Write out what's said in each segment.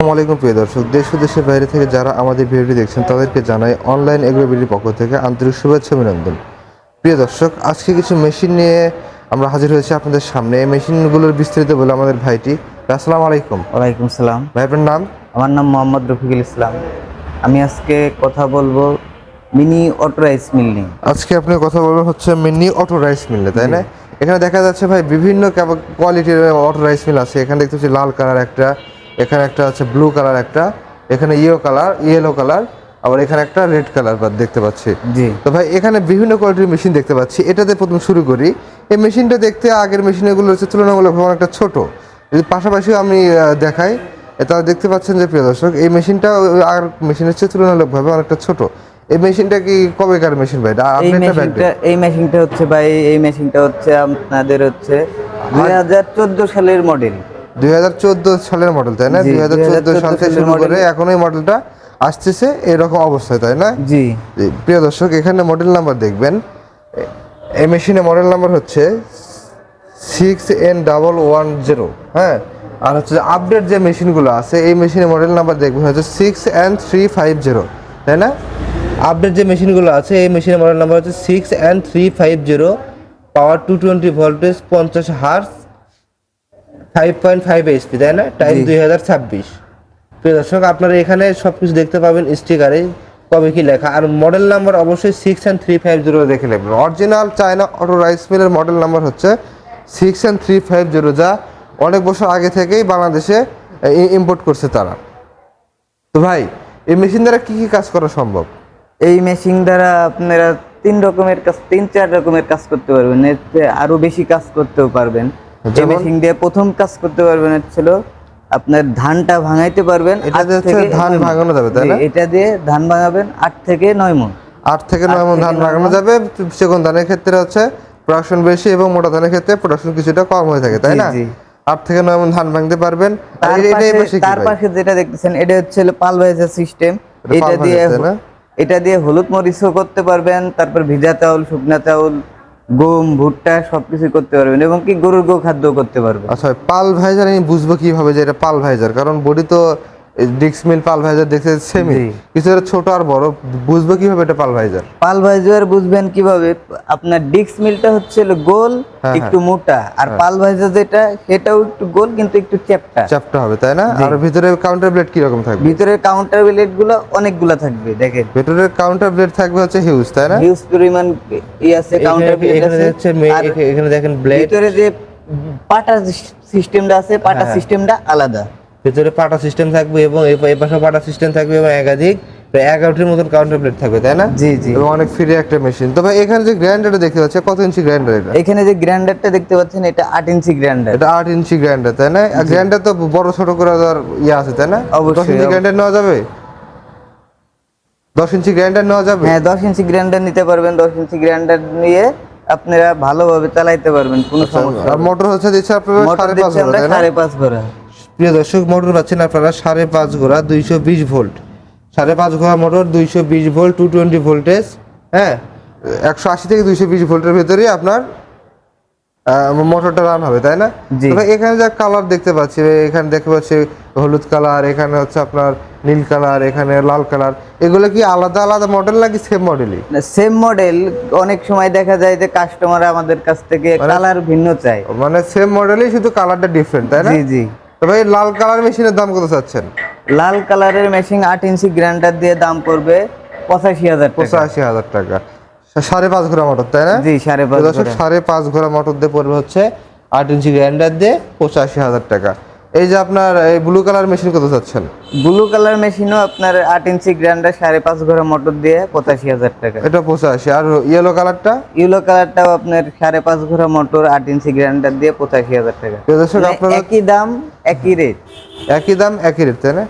আসসালামু আলাইকুম প্রিয় দর্শক, দেশ ও দেশের বাইরে থেকে যারা আমাদের ভিডিওটি দেখছেন তাদেরকে জানাই অনলাইন এগ্রোবিলিটির পক্ষ থেকে আন্তরিক শুভেচ্ছা অভিনন্দন। প্রিয় দর্শক, আজকে কিছু মেশিন নিয়ে আমরা হাজির হয়েছি আপনাদের সামনে। এই মেশিনগুলোর বিস্তারিত বলে আমাদের ভাইটি। আসসালামু আলাইকুম। ওয়ালাইকুম সালাম। ভাই, আপনার নাম? আমার নাম মোহাম্মদ রফিকুল ইসলাম। আমি আজকে কথা বলবো মিনি অটো রাইস মিল নিয়ে। আজকে আপনি কথা বলবেন হচ্ছে মিনি অটো রাইস মিল, তাই না? এখানে দেখা যাচ্ছে ভাই বিভিন্ন কোয়ালিটির অটো রাইস মিল আছে। এখানে দেখতে পাচ্ছি লাল কালার একটা, এখানে একটা আছে ব্লু কালার একটা, এখানে ইয়েলো কালার, আবার এখানে একটা রেড কালার দেখতে পাচ্ছি। জি। তো ভাই, এখানে বিভিন্ন কোয়ালিটির মেশিন দেখতে পাচ্ছি। এটাতে প্রথম শুরু করি। এই মেশিনটা দেখতে আগের মেশিনগুলো হচ্ছে তুলনামূলকভাবে অনেকটা ছোট। যদি পাশাপাশি আমি দেখাই, তাহলে দেখতে পাচ্ছেন যে প্রিয় দর্শক, এই মেশিনটা আর মেশিনের চেয়ে তুলনামূলকভাবে অনেকটা ছোট। এই মেশিনটা কি কবেকার মেশিন ভাই? এই মেশিনটা হচ্ছে আপনাদের হচ্ছে 2014 সালের মডেল। 2014 সালের মডেল, তাই না? জি, 2014 সাল থেকে শুরু করে মডেল। এখন এই মডেলটা আসতেছে এরকম অবস্থায়, তাই না? জি। প্রিয় দর্শক, এখানে মডেল নাম্বার দেখবেন। এই মেশিনে মডেল নাম্বার হচ্ছে 6N110। হ্যাঁ, আর হচ্ছে আপডেট যে মেশিনগুলো আছে এই মেশিনে মডেল নাম্বার দেখবেন হচ্ছে 6N350, তাই না? আপডেট যে মেশিনগুলো আছে এই মেশিনের মডেল নাম্বার হচ্ছে 6N350, পাওয়ার 220 ভোল্টেজ, 50 হার্জ, 5.5 HP, তাই না? টাইম 2026। প্রিয় দর্শক, আপনারা এখানে সব কিছু দেখতে পাবেন স্টিকারে কবে কি লেখা, আর মডেল নাম্বার অবশ্যই 6N350 দেখে নেবেন। অরিজিনাল চায়না অটো রাইস মিলের মডেল নাম্বার হচ্ছে 6N350, যা অনেক বছর আগে থেকেই বাংলাদেশে ইম্পোর্ট করছে তারা। তো ভাই, এই মেশিন দ্বারা কি কি কাজ করা সম্ভব? এই মেশিন দ্বারা আপনারা তিন চার রকমের কাজ করতে পারবেন। এতে আরো বেশি কাজ করতেও পারবেন। এই মেশিন দিয়ে প্রথম কাজ করতে পারবেন হচ্ছিল আপনার ধানটা ভাঙাইতে পারবেন। এটা দিয়ে ধান ভাঙানো যাবে, তাই না? এটা দিয়ে ধান ভাঙাবেন 8 থেকে 9 মণ। 8 থেকে 9 মণ ধান ভাঙানো যাবে। চিকন ধানের ক্ষেত্রে হচ্ছে প্রোডাকশন বেশি এবং মোটা ধানের ক্ষেত্রে প্রোডাকশন কিছুটা কম হয়ে থাকে, তাই না? 8 থেকে 9 মণ ধান ভাঙতে পারবেন। তার পাশে যেটা দেখতেছেন এটা হচ্ছে পালভাইজার সিস্টেম। এটা দিয়ে হলুদ মরিচও করতে পারবেন, তারপর ভিজা চাউল, শুকনা চাউল, গম, ভুট্টা সবকিছু করতে পারবেন, এবং কি গরুর খাদ্য করতে পারবেন। আচ্ছা, পালভাইজার আমি বুঝবো কিভাবে যে এটা পালভাইজার? কারণ বডি তো ডিক্স মিল পালভাইজার দেখতে সেমই, কিছু ছোট আর বড়। বুঝবো কিভাবে এটা পালভাইজার? পালভাইজার বুঝবেন কিভাবে? আপনার ডিক্স মিলটা হচ্ছে গোল, একটু মোটা, আর পালভাইজার যেটা সেটাও একটু গোল কিন্তু একটু চ্যাপ্টা হবে, তাই না? আর ভিতরে কাউন্টার ব্লেড কি রকম থাকবে? ভিতরে কাউন্টার ব্লেড গুলো অনেকগুলা থাকবে। দেখেন, ভিতরে কাউন্টার ব্লেড থাকবে হচ্ছে হিউজ, তাই না? হিউজ পরিমাণ আছে কাউন্টার ব্লেড আছে। এখানে দেখেন ব্লেড। ভিতরে যে পাটা সিস্টেমটা আছে, পাটা সিস্টেমটা আলাদা। ভিতরে পাটা সিস্টেম থাকবে এবং এই পাশে পাটা সিস্টেম থাকবে এবং একাধিক 11টির মতন কাউন্টার ব্লেড থাকবে, তাই না? জি জি। এবং অনেক ফ্রি একটা মেশিন। তবে এখানে যে গ্রাইন্ডারটা দেখতে পাচ্ছি, কত ইঞ্চি গ্রাইন্ডার এটা? এখানে যে গ্রাইন্ডারটা দেখতে পাচ্ছেন এটা 8 ইঞ্চি গ্রাইন্ডার। এটা 8 ইঞ্চি গ্রাইন্ডার, তাই না? গ্রাইন্ডার তো বড় ছোট করে দেওয়ার আছে, তাই না? 10 ইঞ্চি গ্রাইন্ডার নেওয়া যাবে? 10 ইঞ্চি গ্রাইন্ডার নেওয়া যাবে? হ্যাঁ, 10 ইঞ্চি গ্রাইন্ডার নিতে পারবেন। 10 ইঞ্চি গ্রাইন্ডার নিয়ে আপনারা ভালোভাবে চালাইতে পারবেন, কোনো সমস্যা। আর মোটর হচ্ছে দিচ্ছে আপনারা 5.5 ঘোড়া, তাই না? 5.5 ঘোড়া। প্রিয় দর্শক, মোটর পাচ্ছেন আপনারা 5.5 ঘোড়া, 220 ভোল্ট। 5.5 ঘোড়া মোটর, 220 ভোল্ট, 220 ভোল্টেজ। হ্যাঁ, 180 থেকে 220 ভোল্টের ভেতরে আপনার মোটরটা রান হবে, তাই না? তবে এখানে যা কালার দেখতে পাচ্ছি, এখানে দেখতে পাচ্ছি হলুদ কালার, এখানে হচ্ছে আপনার নীল কালার, এখানে লাল কালার। এগুলো কি আলাদা আলাদা মডেল নাকি সেম মডেলই? Same model. অনেক সময় দেখা যায় যে কাস্টমার আমাদের কাছ থেকে কালার ভিন্ন চায়, মানে সেম মডেলই, শুধু কালারটা ডিফারেন্ট, তাই না? জি জি। তবে এই লাল কালার মেশিনের দাম কত চাচ্ছেন? লাল কালারের মেশিন 8 ইঞ্চি গ্রাইন্ডার দিয়ে দাম পড়বে 85,000 টাকা। 85,000 টাকা। 5.5 ঘোড়া মোটর, তাই না? জি, 5.5 5.5 ঘোড়া মোটর দিয়ে পড়বে হচ্ছে 8 ইঞ্চি গ্রাইন্ডার দিয়ে 85,000 টাকা। এই যে আপনার এই ব্লু কালার মেশিন কত চাচ্ছেন? ব্লু কালার মেশিনও আপনার 8 ইঞ্চি গ্রাইন্ডার 5.5 ঘোড়া মোটর দিয়ে 85,000 টাকা। এটা 85। আর ইয়েলো কালারটা? ইয়েলো কালারটাও আপনার 5.5 ঘোড়া মোটর 8 ইঞ্চি গ্রাইন্ডার দিয়ে 85,000 টাকা। দর্শক, আপনারা একই দাম একই রেট। একই দাম একই রেট, তাই না?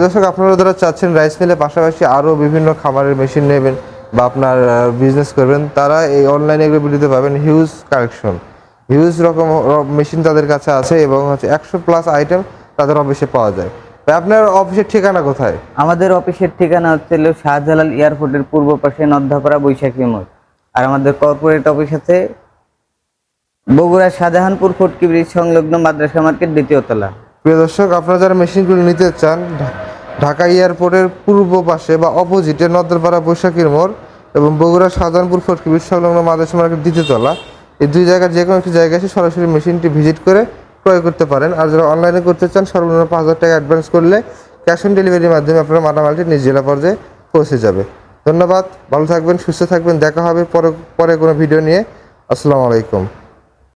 দর্শক, আপনারা যারা চাচ্ছেন রাইস মিলের পাশাপাশি আরো বিভিন্ন খামারের মেশিন নেবেন বা আপনার বিজনেস করবেন, তারা এই অনলাইনে এগুলো ভিডিওতে পাবেন হিউজ কালেকশন, হিউজ রকম মেশিন তাদের কাছে আছে এবং হচ্ছে 100+ আইটেম তাদের অফিসে পাওয়া যায়। আপনার অফিসের ঠিকানা কোথায়? আমাদের অফিসের ঠিকানা হচ্ছে শাহজালাল এয়ারপোর্টের পূর্ব পাশে নদ্যাপাড়া বৈশাখী মোড়। আর আমাদের কর্পোরেট অফিস আছে বগুড়া শাহজাহানপুর ফটকি ব্রিজ সংলগ্ন মাদ্রাসা মার্কেট 2য় তলা। প্রিয় দর্শক, আপনারা যারা মেশিনগুলো নিতে চান, ঢাকা এয়ারপোর্টের পূর্ব পাশে বা অপোজিটে নদ্দরপাড়া বৈশাখীর মোড় এবং বগুড়া শাহজাহানপুর ফটকি সংলগ্ন মাদ্রাসা মার্কেট দ্বিতীয়তলা, এই দুই জায়গার যে কোনো একটি জায়গায় এসে সরাসরি মেশিনটি ভিজিট করে ক্রয় করতে পারেন। আর যারা অনলাইনে করতে চান, সর্বনিম্ন 5,000 টাকা অ্যাডভান্স করলে ক্যাশ অন ডেলিভারির মাধ্যমে আপনার মালামালটি নিজ জেলা পর্যায়ে পৌঁছে যাবে। ধন্যবাদ, ভালো থাকবেন, সুস্থ থাকবেন, দেখা হবে পরে কোনো ভিডিও নিয়ে। আসসালামু আলাইকুম।